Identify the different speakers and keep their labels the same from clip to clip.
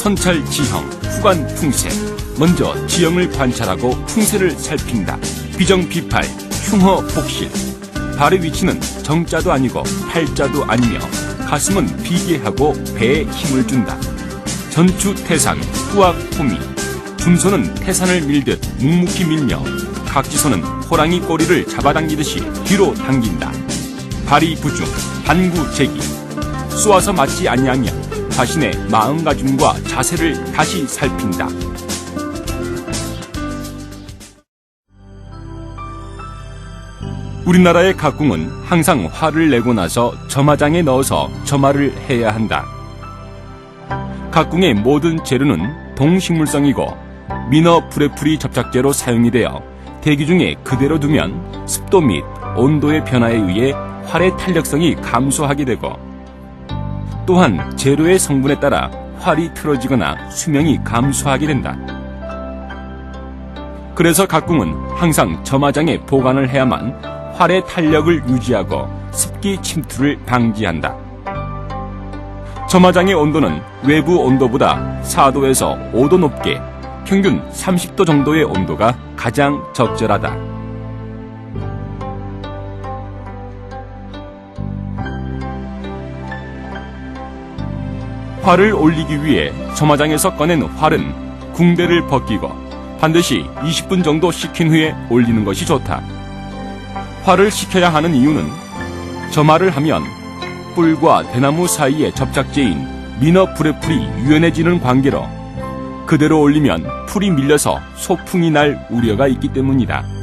Speaker 1: 선찰 지형, 후관 풍세. 먼저 지형을 관찰하고 풍세를 살핀다. 비정비팔, 흉허 복실. 발의 위치는 정자도 아니고 팔자도 아니며 가슴은 비계하고 배에 힘을 준다. 전추태산, 후악호미. 줌손은 태산을 밀듯 묵묵히 밀며 각지손은 호랑이 꼬리를 잡아당기듯이 뒤로 당긴다. 발이 부중, 반구제기. 쏘아서 맞지 아니하면 자신의 마음가짐과 자세를 다시 살핀다. 우리나라의 각궁은 항상 화를 내고 나서 점화장에 넣어서 점화를 해야 한다. 각궁의 모든 재료는 동식물성이고 민어 브레프리 접착제로 사용이 되어 대기 중에 그대로 두면 습도 및 온도의 변화에 의해 활의 탄력성이 감소하게 되고 또한 재료의 성분에 따라 활이 틀어지거나 수명이 감소하게 된다. 그래서 각궁은 항상 점화장에 보관을 해야만 활의 탄력을 유지하고 습기 침투를 방지한다. 점화장의 온도는 외부 온도보다 4도에서 5도 높게 평균 30도 정도의 온도가 가장 적절하다. 활을 올리기 위해 점화장에서 꺼낸 활은 궁대를 벗기고 반드시 20분 정도 식힌 후에 올리는 것이 좋다. 활을 식혀야 하는 이유는 점화를 하면 뿔과 대나무 사이의 접착제인 민어 브레풀이 유연해지는 관계로 그대로 올리면 풀이 밀려서 소풍이 날 우려가 있기 때문이다.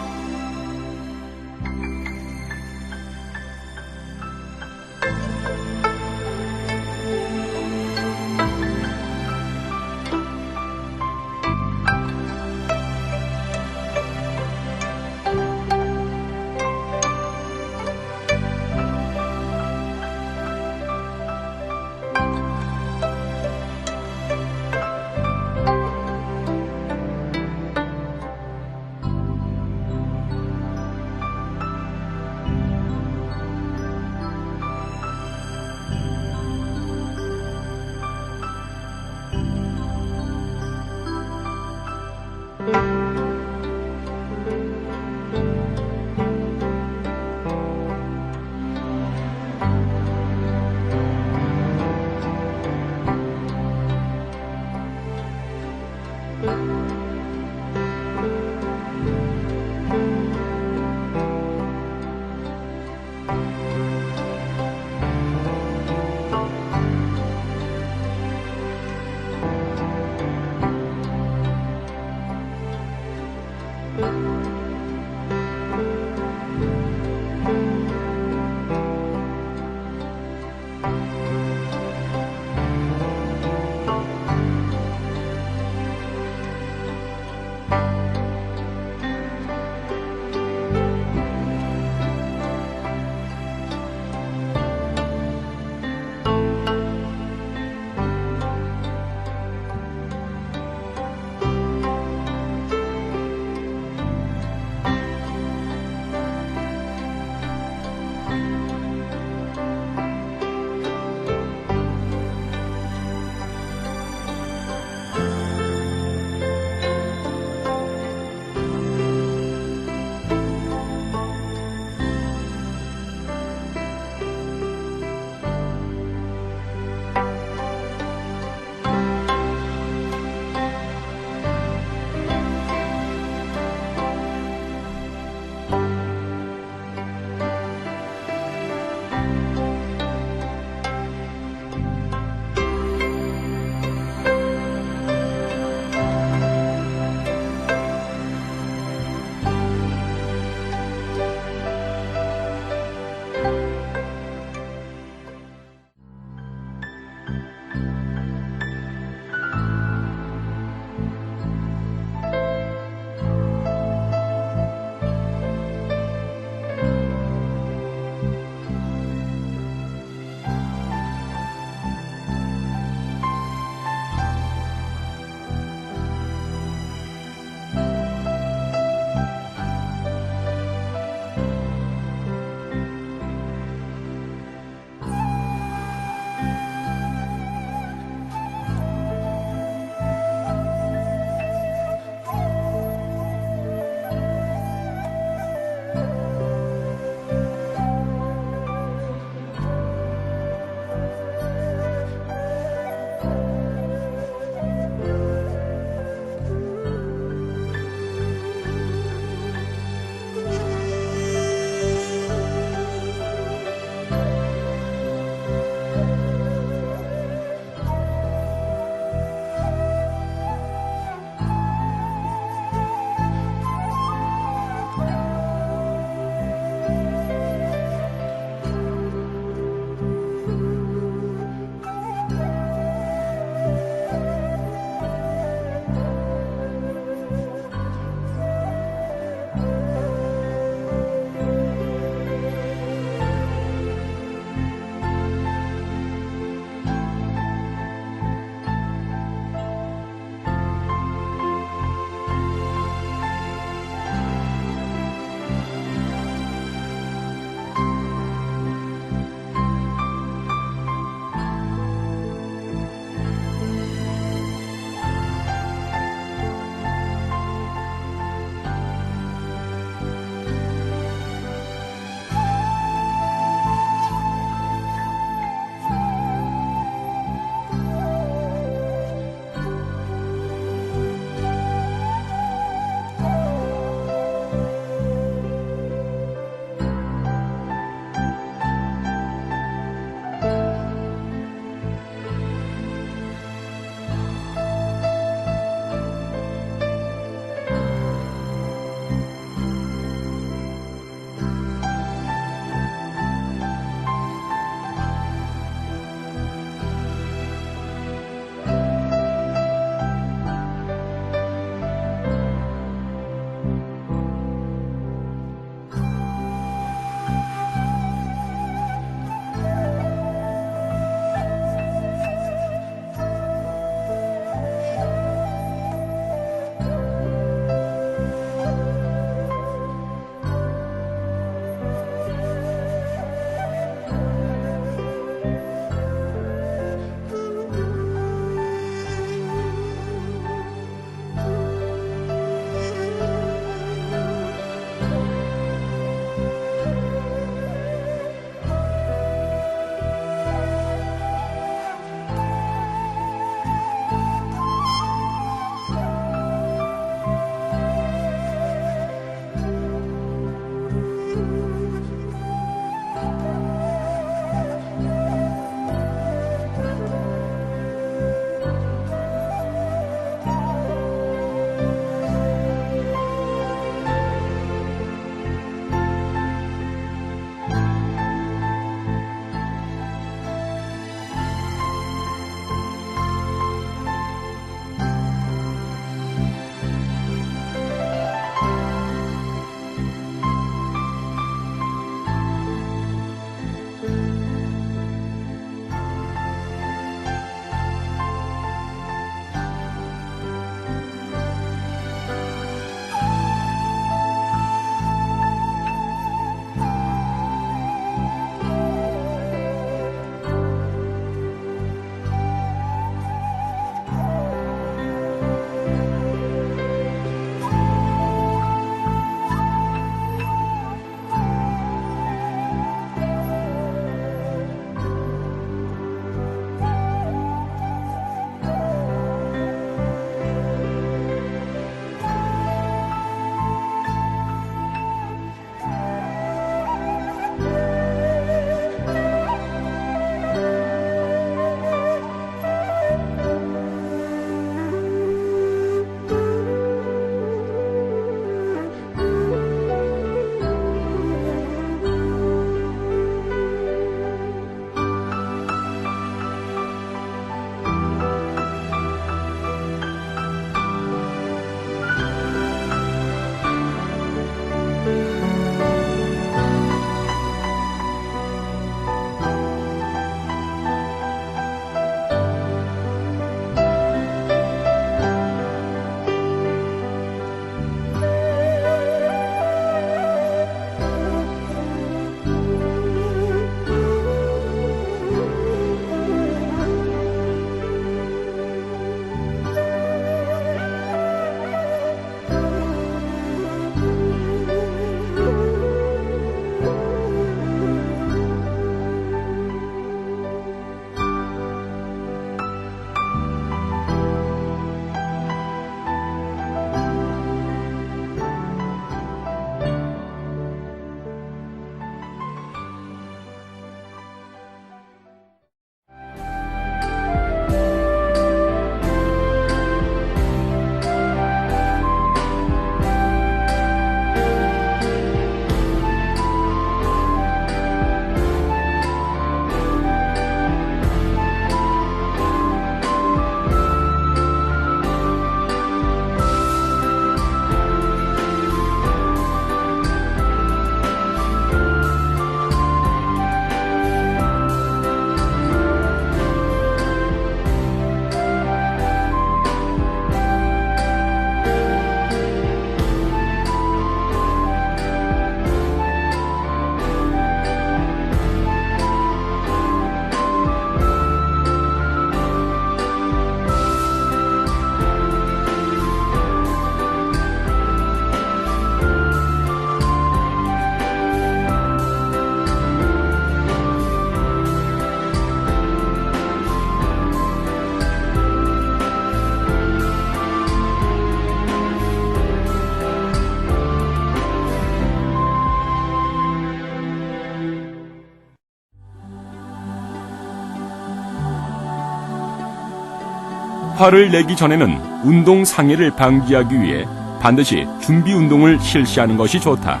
Speaker 1: 화를 내기 전에는 운동 상해를 방지하기 위해 반드시 준비 운동을 실시하는 것이 좋다.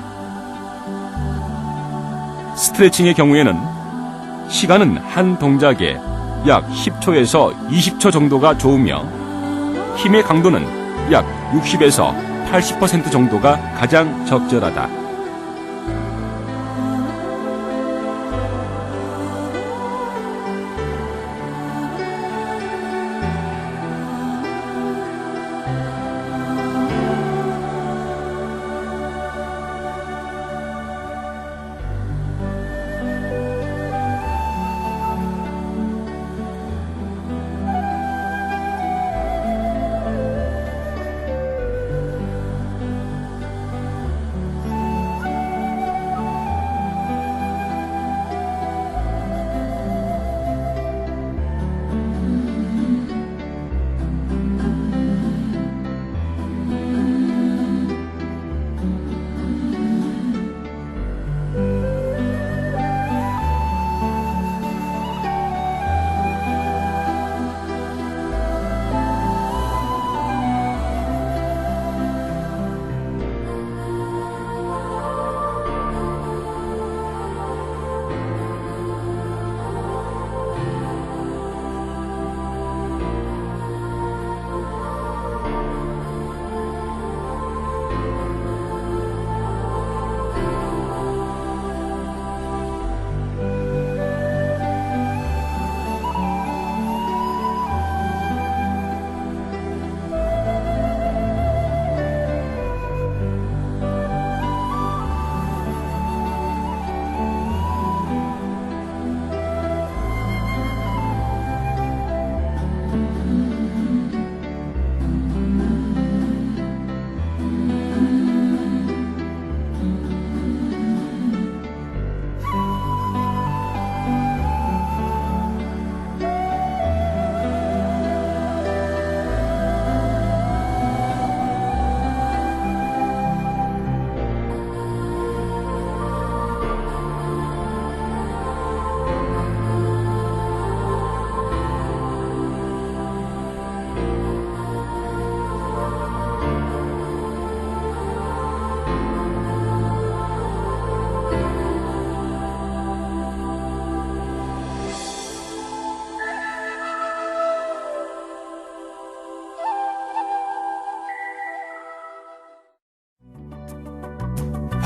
Speaker 1: 스트레칭의 경우에는 시간은 한 동작에 약 10초에서 20초 정도가 좋으며 힘의 강도는 약 60에서 80% 정도가 가장 적절하다.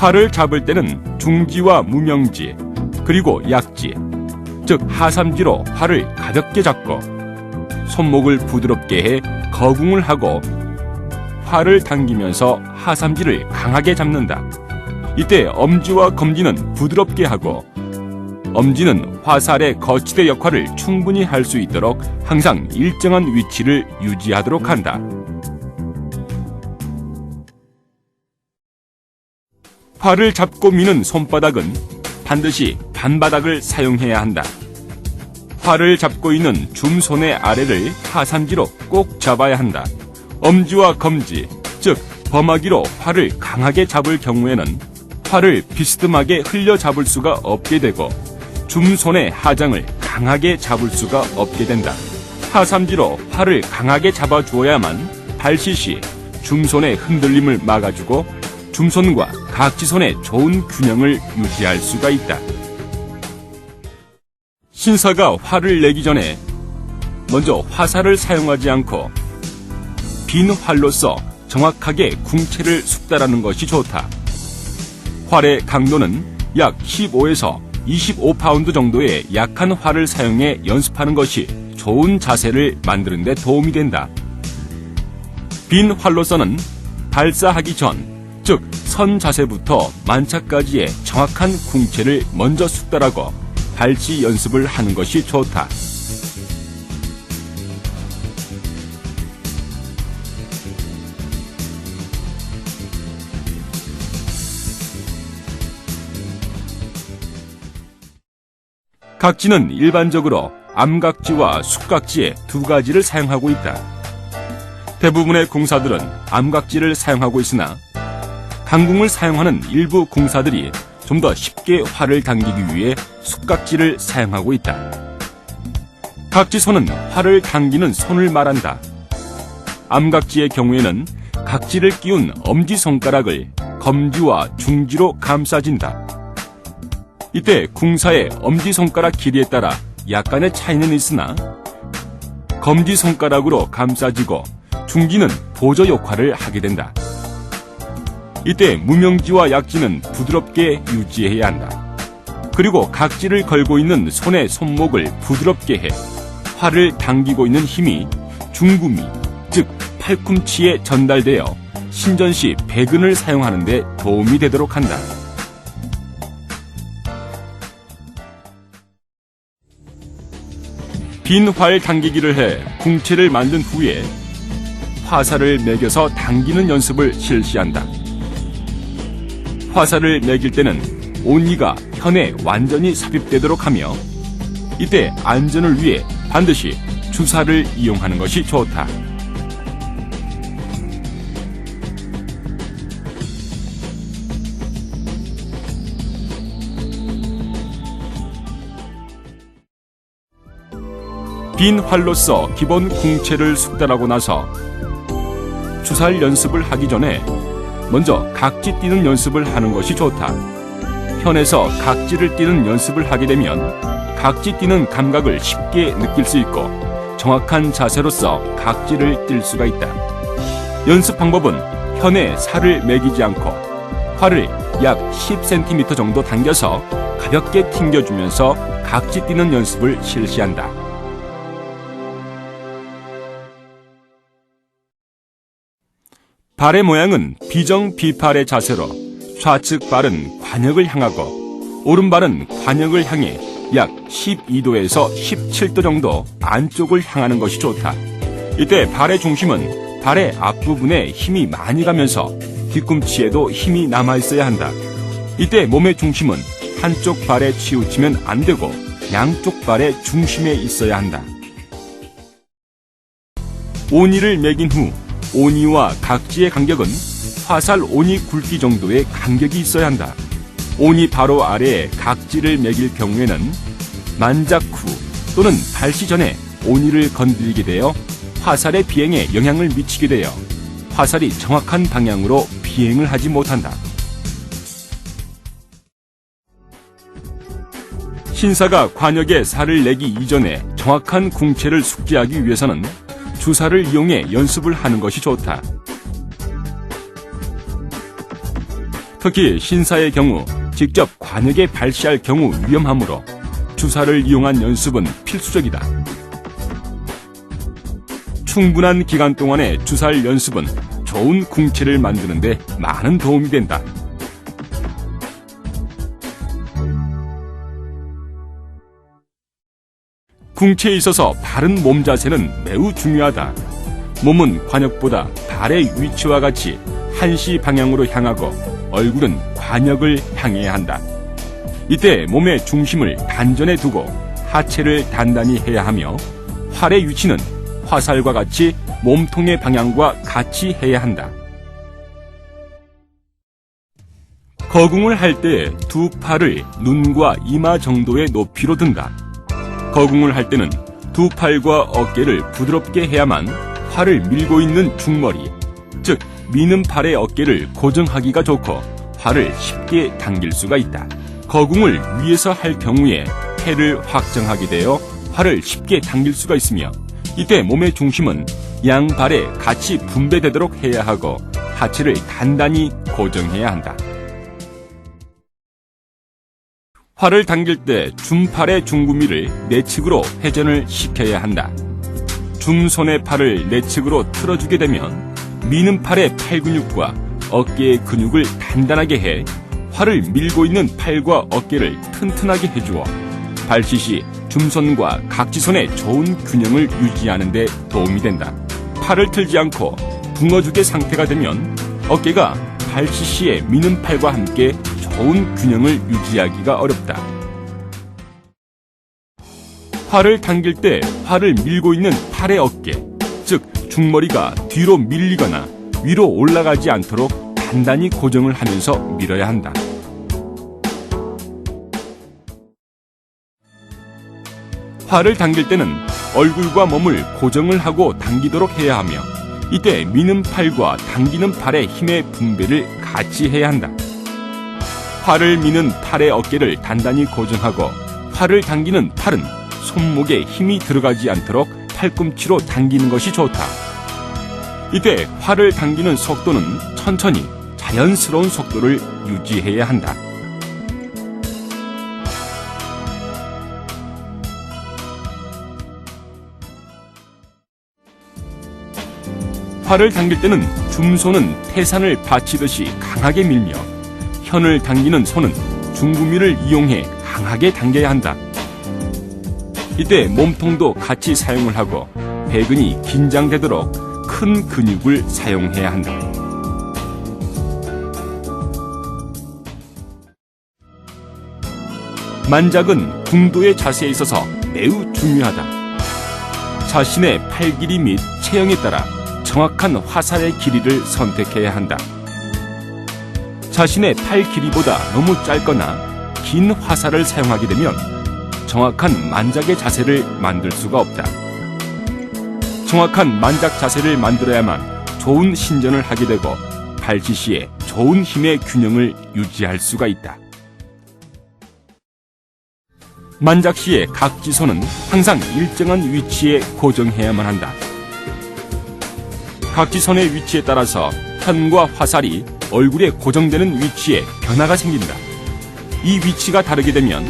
Speaker 1: 활을 잡을 때는 중지와 무명지, 그리고 약지, 즉 하삼지로 활을 가볍게 잡고 손목을 부드럽게 해 거궁을 하고 활을 당기면서 하삼지를 강하게 잡는다. 이때 엄지와 검지는 부드럽게 하고 엄지는 화살의 거치대 역할을 충분히 할 수 있도록 항상 일정한 위치를 유지하도록 한다. 활을 잡고 미는 손바닥은 반드시 반바닥을 사용해야 한다. 활을 잡고 있는 줌손의 아래를 하삼지로 꼭 잡아야 한다. 엄지와 검지, 즉 범하기로 활을 강하게 잡을 경우에는 활을 비스듬하게 흘려 잡을 수가 없게 되고 줌손의 하장을 강하게 잡을 수가 없게 된다. 하삼지로 활을 강하게 잡아주어야만 발시 줌손의 흔들림을 막아주고 줌손과 각지손의 좋은 균형을 유지할 수가 있다. 신사가 활을 내기 전에 먼저 화살을 사용하지 않고 빈 활로서 정확하게 궁채를 숙달하는 것이 좋다. 활의 강도는 약 15에서 25파운드 정도의 약한 활을 사용해 연습하는 것이 좋은 자세를 만드는 데 도움이 된다. 빈 활로서는 발사하기 전, 즉 선 자세부터 만차까지의 정확한 궁채를 먼저 숙달하고 발시 연습을 하는 것이 좋다. 각지는 일반적으로 암각지와 숙각지의 두 가지를 사용하고 있다. 대부분의 궁사들은 암각지를 사용하고 있으나 강궁을 사용하는 일부 궁사들이 좀 더 쉽게 활을 당기기 위해 숙각지를 사용하고 있다. 각지손은 활을 당기는 손을 말한다. 암각지의 경우에는 각지를 끼운 엄지손가락을 검지와 중지로 감싸진다. 이때 궁사의 엄지손가락 길이에 따라 약간의 차이는 있으나 검지손가락으로 감싸지고 중지는 보조 역할을 하게 된다. 이때 무명지와 약지는 부드럽게 유지해야 한다. 그리고 각지를 걸고 있는 손의 손목을 부드럽게 해 활을 당기고 있는 힘이 중구미, 즉 팔꿈치에 전달되어 신전시 배근을 사용하는 데 도움이 되도록 한다. 빈 활 당기기를 해 궁채를 만든 후에 화살을 매겨서 당기는 연습을 실시한다. 화살을 매길 때는 온이가 현에 완전히 삽입되도록 하며 이때 안전을 위해 반드시 주사를 이용하는 것이 좋다. 빈 활로서 기본 궁채를 숙달하고 나서 주살 연습을 하기 전에 먼저 각지 뛰는 연습을 하는 것이 좋다. 현에서 각지를 뛰는 연습을 하게 되면 각지 뛰는 감각을 쉽게 느낄 수 있고 정확한 자세로서 각지를 뛸 수가 있다. 연습 방법은 현에 살을 매기지 않고 활을 약 10cm 정도 당겨서 가볍게 튕겨주면서 각지 뛰는 연습을 실시한다. 발의 모양은 비정비팔의 자세로 좌측 발은 관역을 향하고 오른발은 관역을 향해 약 12도에서 17도 정도 안쪽을 향하는 것이 좋다. 이때 발의 중심은 발의 앞부분에 힘이 많이 가면서 뒤꿈치에도 힘이 남아있어야 한다. 이때 몸의 중심은 한쪽 발에 치우치면 안 되고 양쪽 발의 중심에 있어야 한다. 오니를 매긴 후 오니와 각지의 간격은 화살 오니 굵기 정도의 간격이 있어야 한다. 오니 바로 아래에 각지를 매길 경우에는 만작 후 또는 발시 전에 오니를 건드리게 되어 화살의 비행에 영향을 미치게 되어 화살이 정확한 방향으로 비행을 하지 못한다. 신사가 관역에 살을 내기 이전에 정확한 궁채를 숙지하기 위해서는 주사를 이용해 연습을 하는 것이 좋다. 특히 신사의 경우 직접 관역에 발시할 경우 위험하므로 주사를 이용한 연습은 필수적이다. 충분한 기간 동안의 주살 연습은 좋은 궁채를 만드는 데 많은 도움이 된다. 궁채에 있어서 바른 몸 자세는 매우 중요하다. 몸은 관역보다 발의 위치와 같이 한시 방향으로 향하고 얼굴은 관역을 향해야 한다. 이때 몸의 중심을 단전에 두고 하체를 단단히 해야 하며 활의 위치는 화살과 같이 몸통의 방향과 같이 해야 한다. 거궁을 할 때 두 팔을 눈과 이마 정도의 높이로 든다. 거궁을 할 때는 두 팔과 어깨를 부드럽게 해야만 활을 밀고 있는 중머리, 즉 미는 팔의 어깨를 고정하기가 좋고 활을 쉽게 당길 수가 있다. 거궁을 위에서 할 경우에 폐를 확장하게 되어 활을 쉽게 당길 수가 있으며 이때 몸의 중심은 양발에 같이 분배되도록 해야 하고 하체를 단단히 고정해야 한다. 활을 당길 때 줌팔의 중구미를 내측으로 회전을 시켜야 한다. 줌손의 팔을 내측으로 틀어주게 되면 미는 팔의 팔 근육과 어깨의 근육을 단단하게 해 활을 밀고 있는 팔과 어깨를 튼튼하게 해주어 발시 시 줌손과 각지손의 좋은 균형을 유지하는 데 도움이 된다. 팔을 틀지 않고 붕어죽의 상태가 되면 어깨가 발시 시에 미는 팔과 함께 좋은 균형을 유지하기가 어렵다. 활을 당길 때 활을 밀고 있는 팔의 어깨, 즉 중머리가 뒤로 밀리거나 위로 올라가지 않도록 단단히 고정을 하면서 밀어야 한다. 활을 당길 때는 얼굴과 몸을 고정을 하고 당기도록 해야 하며 이때 미는 팔과 당기는 팔의 힘의 분배를 같이 해야 한다. 활을 미는 팔의 어깨를 단단히 고정하고 활을 당기는 팔은 손목에 힘이 들어가지 않도록 팔꿈치로 당기는 것이 좋다. 이때 활을 당기는 속도는 천천히 자연스러운 속도를 유지해야 한다. 활을 당길 때는 줌손은 태산을 받치듯이 강하게 밀며 현을 당기는 손은 중구미를 이용해 강하게 당겨야 한다. 이때 몸통도 같이 사용을 하고 배근이 긴장되도록 큰 근육을 사용해야 한다. 만작은 궁도의 자세에 있어서 매우 중요하다. 자신의 팔 길이 및 체형에 따라 정확한 화살의 길이를 선택해야 한다. 자신의 팔 길이보다 너무 짧거나 긴 화살을 사용하게 되면 정확한 만작의 자세를 만들 수가 없다. 정확한 만작 자세를 만들어야만 좋은 신전을 하게 되고 발치 시에 좋은 힘의 균형을 유지할 수가 있다. 만작 시의 각지손은 항상 일정한 위치에 고정해야만 한다. 각지선의 위치에 따라서 현과 화살이 얼굴에 고정되는 위치에 변화가 생긴다. 이 위치가 다르게 되면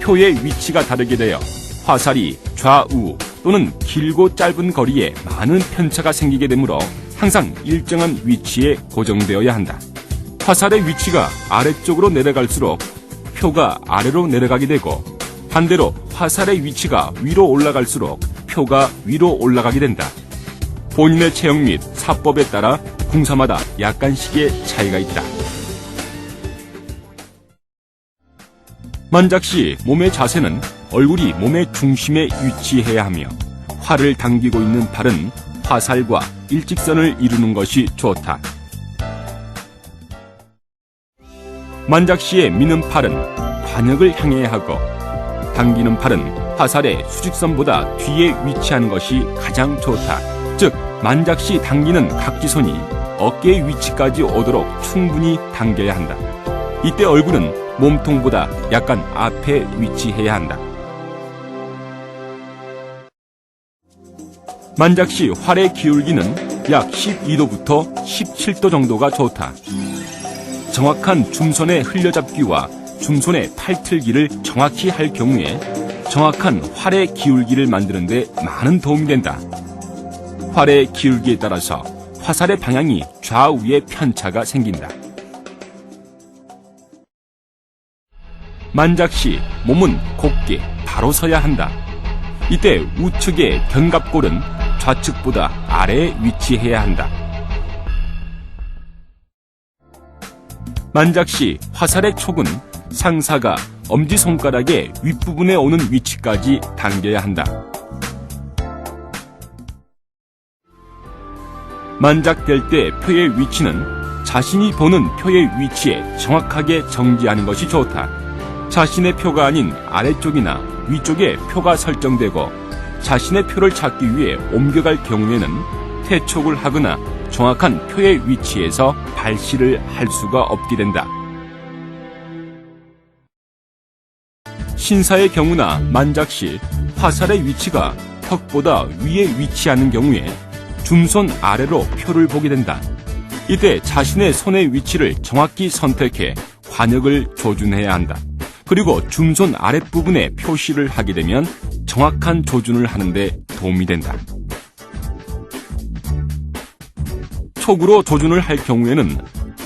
Speaker 1: 표의 위치가 다르게 되어 화살이 좌우 또는 길고 짧은 거리에 많은 편차가 생기게 되므로 항상 일정한 위치에 고정되어야 한다. 화살의 위치가 아래쪽으로 내려갈수록 표가 아래로 내려가게 되고 반대로 화살의 위치가 위로 올라갈수록 표가 위로 올라가게 된다. 본인의 체형 및 사법에 따라 궁사마다 약간씩의 차이가 있다. 만작 시 몸의 자세는 얼굴이 몸의 중심에 위치해야 하며 활을 당기고 있는 팔은 화살과 일직선을 이루는 것이 좋다. 만작 시에 미는 팔은 관역을 향해야 하고 당기는 팔은 화살의 수직선보다 뒤에 위치하는 것이 가장 좋다. 즉 만작 시 당기는 각지손이 어깨의 위치까지 오도록 충분히 당겨야 한다. 이때 얼굴은 몸통보다 약간 앞에 위치해야 한다. 만작 시 활의 기울기는 약 12도부터 17도 정도가 좋다. 정확한 줌손의 흘려잡기와 줌손의 팔틀기를 정확히 할 경우에 정확한 활의 기울기를 만드는 데 많은 도움이 된다. 활의 기울기에 따라서 화살의 방향이 좌우에 편차가 생긴다. 만작 시 몸은 곧게 바로 서야 한다. 이때 우측의 견갑골은 좌측보다 아래에 위치해야 한다. 만작 시 화살의 촉은 상사가 엄지손가락의 윗부분에 오는 위치까지 당겨야 한다. 만작될 때 표의 위치는 자신이 보는 표의 위치에 정확하게 정지하는 것이 좋다. 자신의 표가 아닌 아래쪽이나 위쪽에 표가 설정되고 자신의 표를 찾기 위해 옮겨갈 경우에는 퇴촉을 하거나 정확한 표의 위치에서 발시를 할 수가 없게 된다. 신사의 경우나 만작 시 화살의 위치가 턱보다 위에 위치하는 경우에 줌손 아래로 표를 보게 된다. 이때 자신의 손의 위치를 정확히 선택해 관역을 조준해야 한다. 그리고 줌손 아랫부분에 표시를 하게 되면 정확한 조준을 하는 데 도움이 된다. 촉으로 조준을 할 경우에는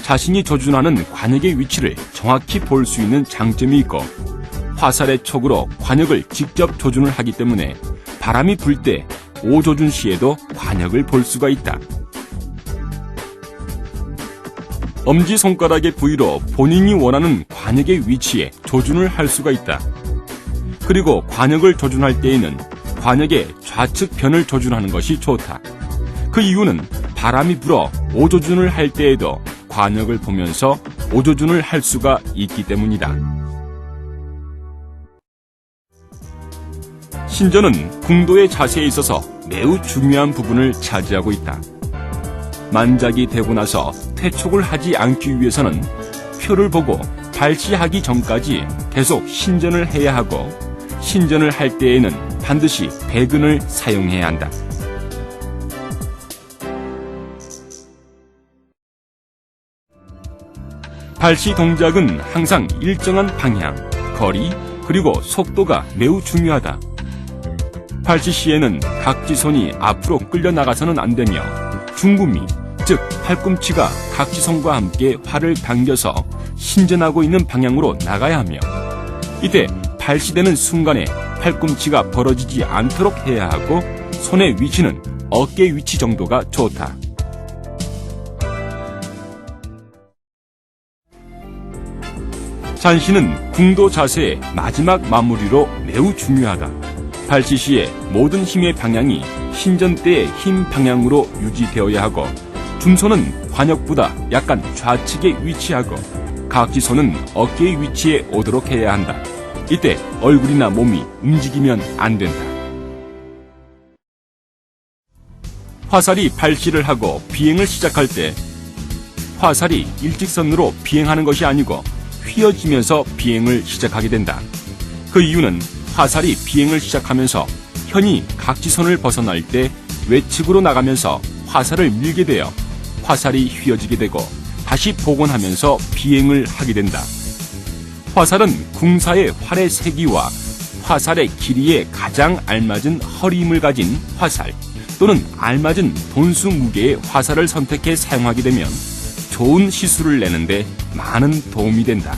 Speaker 1: 자신이 조준하는 관역의 위치를 정확히 볼 수 있는 장점이 있고 화살의 촉으로 관역을 직접 조준을 하기 때문에 바람이 불 때 오조준 시에도 관역을 볼 수가 있다. 엄지손가락의 부위로 본인이 원하는 관역의 위치에 조준을 할 수가 있다. 그리고 관역을 조준할 때에는 관역의 좌측 변을 조준하는 것이 좋다. 그 이유는 바람이 불어 오조준을 할 때에도 관역을 보면서 오조준을 할 수가 있기 때문이다. 신전은 궁도의 자세에 있어서 매우 중요한 부분을 차지하고 있다. 만작이 되고 나서 퇴촉을 하지 않기 위해서는 표를 보고 발시하기 전까지 계속 신전을 해야 하고, 신전을 할 때에는 반드시 백은을 사용해야 한다. 발시 동작은 항상 일정한 방향, 거리, 그리고 속도가 매우 중요하다. 발시 시에는 각지손이 앞으로 끌려나가서는 안 되며, 중구미, 즉 팔꿈치가 각지손과 함께 활을 당겨서 신전하고 있는 방향으로 나가야 하며, 이때 발시되는 순간에 팔꿈치가 벌어지지 않도록 해야 하고, 손의 위치는 어깨 위치 정도가 좋다. 잔시는 궁도 자세의 마지막 마무리로 매우 중요하다. 발시 시에 모든 힘의 방향이 신전 때의 힘 방향으로 유지되어야 하고, 중손은 관역보다 약간 좌측에 위치하고, 각지손은 어깨의 위치에 오도록 해야 한다. 이때 얼굴이나 몸이 움직이면 안 된다. 화살이 발시를 하고 비행을 시작할 때 화살이 일직선으로 비행하는 것이 아니고 휘어지면서 비행을 시작하게 된다. 그 이유는 화살이 비행을 시작하면서 현이 각지선을 벗어날 때 외측으로 나가면서 화살을 밀게 되어 화살이 휘어지게 되고 다시 복원하면서 비행을 하게 된다. 화살은 궁사의 활의 세기와 화살의 길이에 가장 알맞은 허리 힘을 가진 화살 또는 알맞은 돈수 무게의 화살을 선택해 사용하게 되면 좋은 시수를 내는데 많은 도움이 된다.